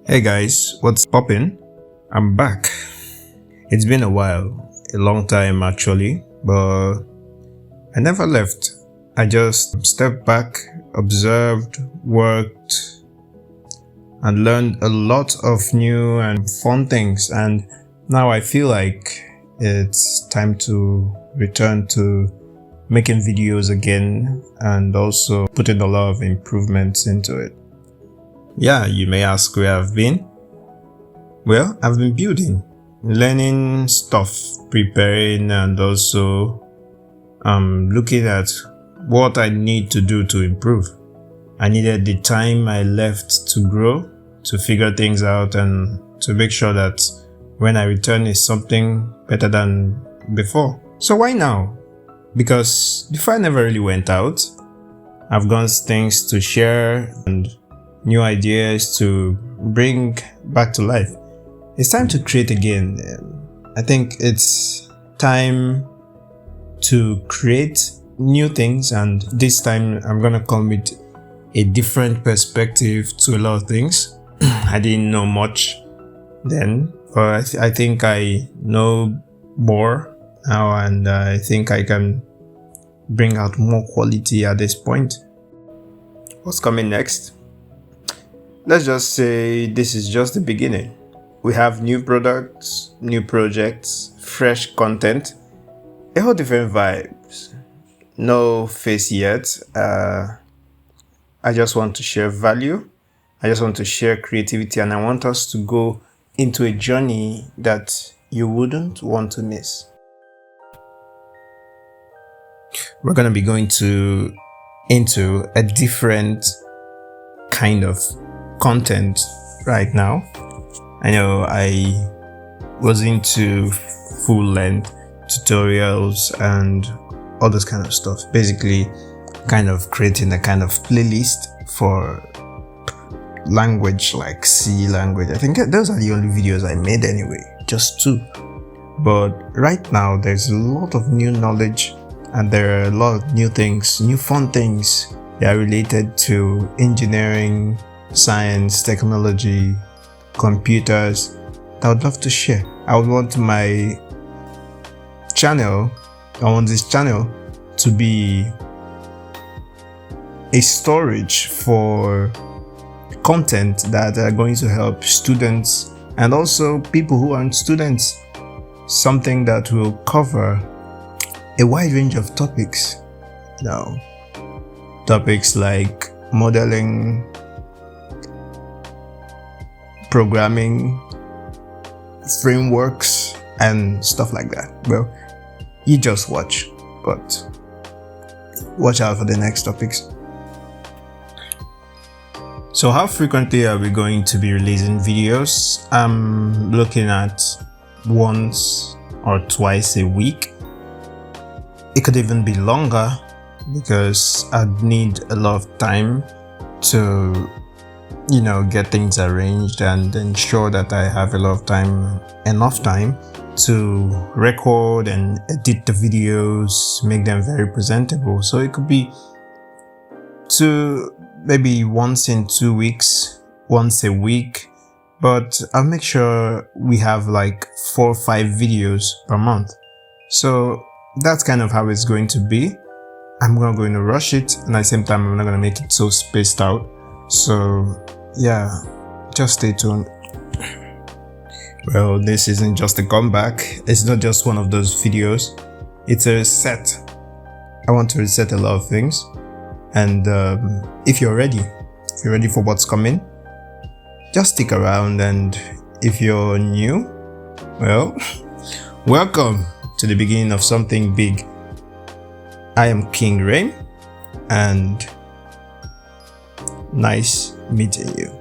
Hey guys, what's poppin'? I'm back. It's been a while, a long time actually, but I never left. I just stepped back, observed, worked, and learned a lot of new and fun things. And now I feel like it's time to return to making videos again and also putting a lot of improvements into it. Yeah, you may ask where I've been. Well, I've been building, learning stuff, preparing, and also looking at what I need to do to improve. I needed the time I left to grow, to figure things out, and to make sure that when I return is something better than before. So why now? Because before I never really went out. I've got things to share and new ideas to bring back to life. It's time to create again. I think it's time to create new things, and this time I'm gonna come with a different perspective to a lot of things. I didn't know much then, but I think I know more now, and I think I can bring out more quality at this point. What's coming next? Let's just say this is just the beginning. We have new products, new projects, fresh content, a whole different vibes. No face yet. I just want to share value. I just want to share creativity, and I want us to go into a journey that you wouldn't want to miss. We're going to be going into a different kind of content right now. I know I was into full length tutorials and all this kind of stuff, basically kind of creating a kind of playlist for language like C language. I think those are the only videos I made anyway, just 2. But right now there's a lot of new knowledge, and there are a lot of new things, new fun things that are related to engineering, science, technology, computers that I would love to share. I would want this channel to be a storage for content that are going to help students and also people who aren't students. Something that will cover a wide range of topics. Now, topics like modeling, programming, frameworks, and stuff like that. Well, you just watch, but watch out for the next topics. So how frequently are we going to be releasing videos? I'm looking at once or twice a week. It could even be longer because I'd need a lot of time to get things arranged and ensure that I have enough time to record and edit the videos, make them very presentable. So it could be maybe once in 2 weeks, once a week, but I'll make sure we have like 4 or 5 videos per month. So that's kind of how it's going to be. I'm not going to rush it, and at the same time I'm not going to make it so spaced out. So yeah, just stay tuned. Well, this isn't just a comeback. It's not just one of those videos. It's a reset. I want to reset a lot of things. And if you're ready for what's coming, just stick around. And if you're new, well, welcome to the beginning of something big. I am King Rain, and nice meeting you.